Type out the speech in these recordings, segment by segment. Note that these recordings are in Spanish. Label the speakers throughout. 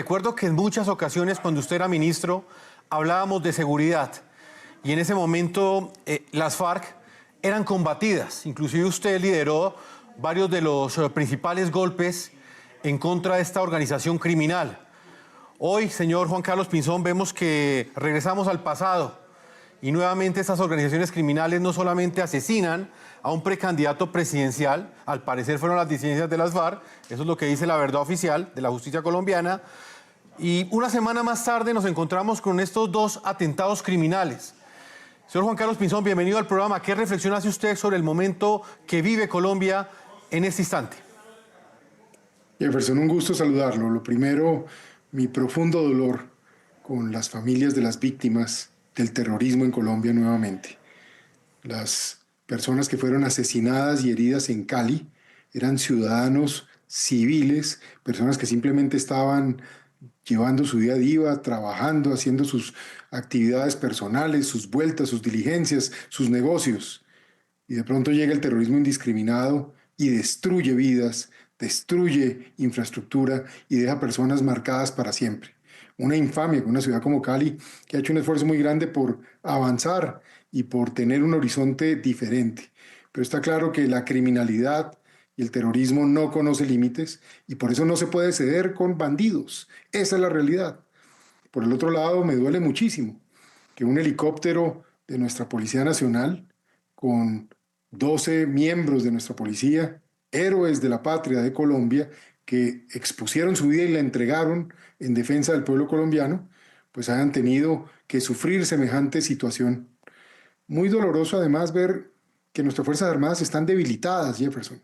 Speaker 1: Recuerdo que en muchas ocasiones cuando usted era ministro hablábamos de seguridad y en ese momento las FARC eran combatidas. Inclusive usted lideró varios de los principales golpes en contra de esta organización criminal. Hoy, señor Juan Carlos Pinzón, vemos que regresamos al pasado y nuevamente estas organizaciones criminales no solamente asesinan a un precandidato presidencial, al parecer fueron las disidencias de las FARC, eso es lo que dice la verdad oficial de la justicia colombiana, y una semana más tarde nos encontramos con estos dos atentados criminales. Señor Juan Carlos Pinzón, bienvenido al programa. ¿Qué reflexión hace usted sobre el momento que vive Colombia en este instante?
Speaker 2: Jefferson, un gusto saludarlo. Lo primero, mi profundo dolor con las familias de las víctimas del terrorismo en Colombia nuevamente. Las personas que fueron asesinadas y heridas en Cali eran ciudadanos civiles, personas que simplemente estaban llevando su día a día, trabajando, haciendo sus actividades personales, sus vueltas, sus diligencias, sus negocios. Y de pronto llega el terrorismo indiscriminado y destruye vidas, destruye infraestructura y deja personas marcadas para siempre. Una infamia con una ciudad como Cali, que ha hecho un esfuerzo muy grande por avanzar y por tener un horizonte diferente. Pero está claro que la criminalidad y el terrorismo no conoce límites y por eso no se puede ceder con bandidos. Esa es la realidad. Por el otro lado, me duele muchísimo que un helicóptero de nuestra Policía Nacional, con 12 miembros de nuestra policía, héroes de la patria de Colombia, que expusieron su vida y la entregaron en defensa del pueblo colombiano, pues hayan tenido que sufrir semejante situación. Muy doloroso además ver que nuestras Fuerzas Armadas están debilitadas, Jefferson,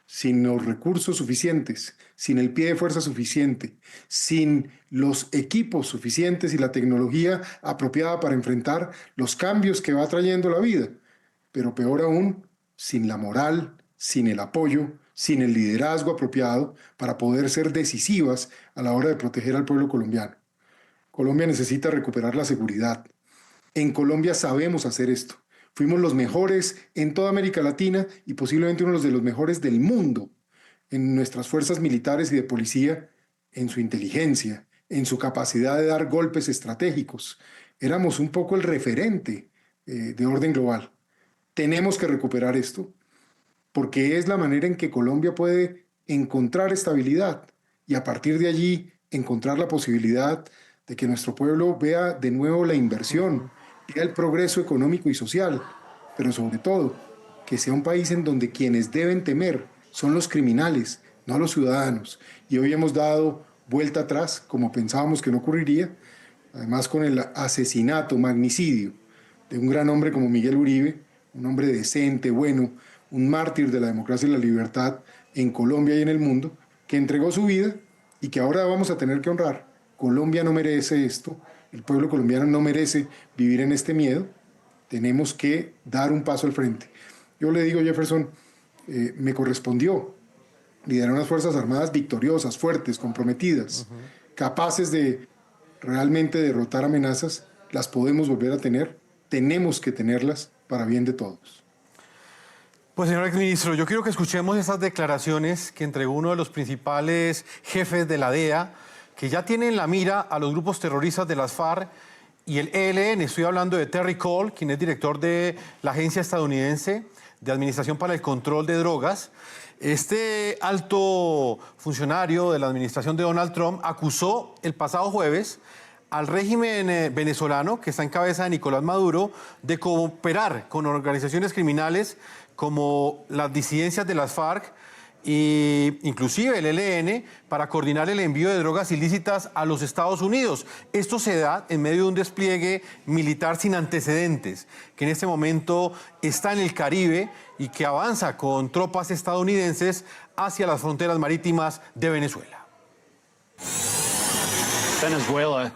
Speaker 2: sin los recursos suficientes, sin el pie de fuerza suficiente, sin los equipos suficientes y la tecnología apropiada para enfrentar los cambios que va trayendo la vida, pero peor aún, sin la moral, sin el apoyo, sin el liderazgo apropiado para poder ser decisivas a la hora de proteger al pueblo colombiano. Colombia necesita recuperar la seguridad. En Colombia sabemos hacer esto. Fuimos los mejores en toda América Latina y posiblemente uno de los mejores del mundo en nuestras fuerzas militares y de policía, en su inteligencia, en su capacidad de dar golpes estratégicos. Éramos un poco el referente de orden global. Tenemos que recuperar esto porque es la manera en que Colombia puede encontrar estabilidad y a partir de allí encontrar la posibilidad de que nuestro pueblo vea de nuevo la inversión, vea el progreso económico y social, pero sobre todo que sea un país en donde quienes deben temer son los criminales, no los ciudadanos. Y hoy hemos dado vuelta atrás, como pensábamos que no ocurriría, además con el asesinato, magnicidio de un gran hombre como Miguel Uribe, un hombre decente, bueno, un mártir de la democracia y la libertad en Colombia y en el mundo, que entregó su vida y que ahora vamos a tener que honrar. Colombia no merece esto, el pueblo colombiano no merece vivir en este miedo, tenemos que dar un paso al frente. Yo le digo, Jefferson, me correspondió liderar unas Fuerzas Armadas victoriosas, fuertes, comprometidas, capaces de realmente derrotar amenazas, las podemos volver a tener, tenemos que tenerlas para bien de todos.
Speaker 1: Pues, señor exministro, yo quiero que escuchemos esas declaraciones que entregó uno de los principales jefes de la DEA, que ya tiene en la mira a los grupos terroristas de las FARC y el ELN. Estoy hablando de Terry Cole, quien es director de la Agencia Estadounidense de Administración para el Control de Drogas. Este alto funcionario de la administración de Donald Trump acusó el pasado jueves al régimen venezolano, que está en cabeza de Nicolás Maduro, de cooperar con organizaciones criminales como las disidencias de las FARC e inclusive el ELN para coordinar el envío de drogas ilícitas a los Estados Unidos. Esto se da en medio de un despliegue militar sin antecedentes, que en este momento está en el Caribe y que avanza con tropas estadounidenses hacia las fronteras marítimas de Venezuela.
Speaker 3: Venezuela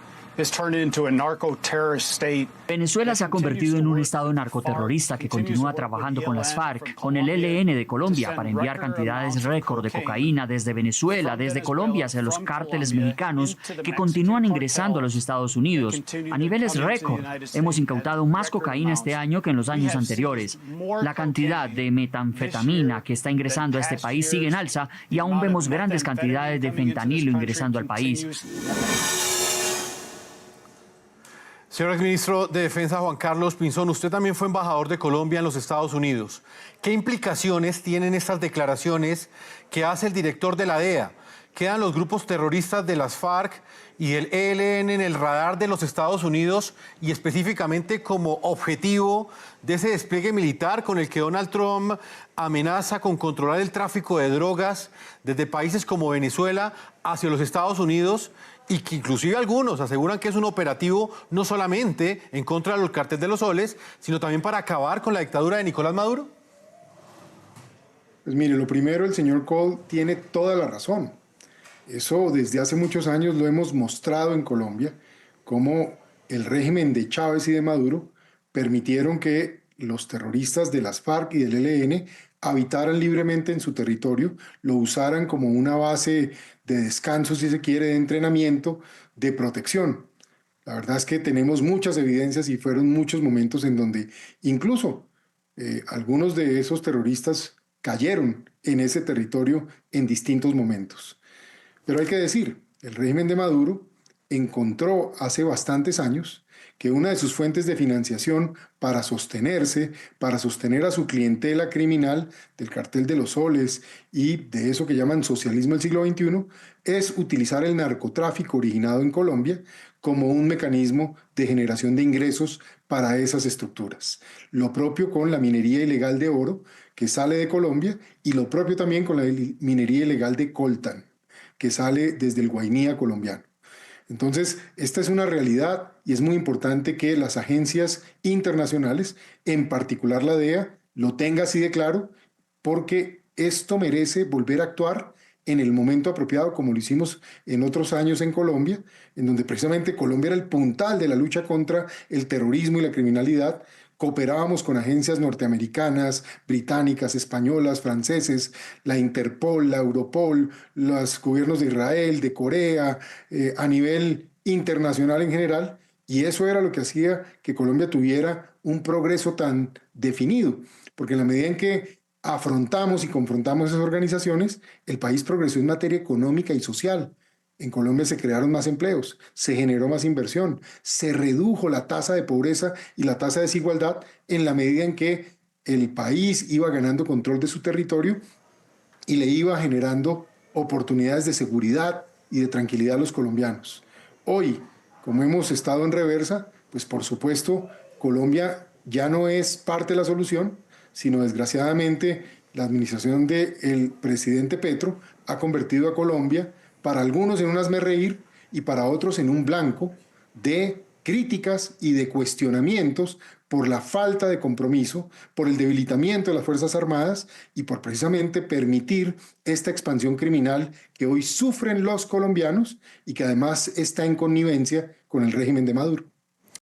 Speaker 3: Venezuela se ha convertido en un estado narcoterrorista que continúa trabajando con las FARC, con el ELN de Colombia para enviar cantidades récord de cocaína desde Venezuela, desde Colombia hacia los cárteles mexicanos que continúan ingresando a los Estados Unidos. A niveles récord, hemos incautado más cocaína este año que en los años anteriores. La cantidad de metanfetamina que está ingresando a este país sigue en alza y aún vemos grandes cantidades de fentanilo ingresando al país.
Speaker 1: Señor exministro de Defensa Juan Carlos Pinzón, usted también fue embajador de Colombia en los Estados Unidos. ¿Qué implicaciones tienen estas declaraciones que hace el director de la DEA? ¿Quedan los grupos terroristas de las FARC y el ELN en el radar de los Estados Unidos y específicamente como objetivo de ese despliegue militar con el que Donald Trump amenaza con controlar el tráfico de drogas desde países como Venezuela hacia los Estados Unidos? Y que inclusive algunos aseguran que es un operativo no solamente en contra del cartel de los soles, sino también para acabar con la dictadura de Nicolás Maduro.
Speaker 2: Pues mire, lo primero, el señor Cole tiene toda la razón. Eso desde hace muchos años lo hemos mostrado en Colombia, cómo el régimen de Chávez y de Maduro permitieron que los terroristas de las FARC y del ELN habitaran libremente en su territorio, lo usaran como una base de descanso, si se quiere, de entrenamiento, de protección. La verdad es que tenemos muchas evidencias y fueron muchos momentos en donde incluso algunos de esos terroristas cayeron en ese territorio en distintos momentos. Pero hay que decir, el régimen de Maduro encontró hace bastantes años que una de sus fuentes de financiación para sostenerse, para sostener a su clientela criminal del cartel de los soles y de eso que llaman socialismo del siglo XXI, es utilizar el narcotráfico originado en Colombia como un mecanismo de generación de ingresos para esas estructuras. Lo propio con la minería ilegal de oro que sale de Colombia y lo propio también con la minería ilegal de coltan que sale desde el Guainía colombiano. Entonces, esta es una realidad y es muy importante que las agencias internacionales, en particular la DEA, lo tenga así de claro, porque esto merece volver a actuar en el momento apropiado, como lo hicimos en otros años en Colombia, en donde precisamente Colombia era el puntal de la lucha contra el terrorismo y la criminalidad. Cooperábamos con agencias norteamericanas, británicas, españolas, franceses, la Interpol, la Europol, los gobiernos de Israel, de Corea, a nivel internacional en general, y eso era lo que hacía que Colombia tuviera un progreso tan definido, porque en la medida en que afrontamos y confrontamos esas organizaciones, el país progresó en materia económica y social. En Colombia se crearon más empleos, se generó más inversión, se redujo la tasa de pobreza y la tasa de desigualdad en la medida en que el país iba ganando control de su territorio y le iba generando oportunidades de seguridad y de tranquilidad a los colombianos. Hoy, como hemos estado en reversa, pues por supuesto Colombia ya no es parte de la solución, sino desgraciadamente la administración del presidente Petro ha convertido a Colombia para algunos en un hazmerreír y para otros en un blanco de críticas y de cuestionamientos por la falta de compromiso, por el debilitamiento de las Fuerzas Armadas y por precisamente permitir esta expansión criminal que hoy sufren los colombianos y que además está en connivencia con el régimen de Maduro.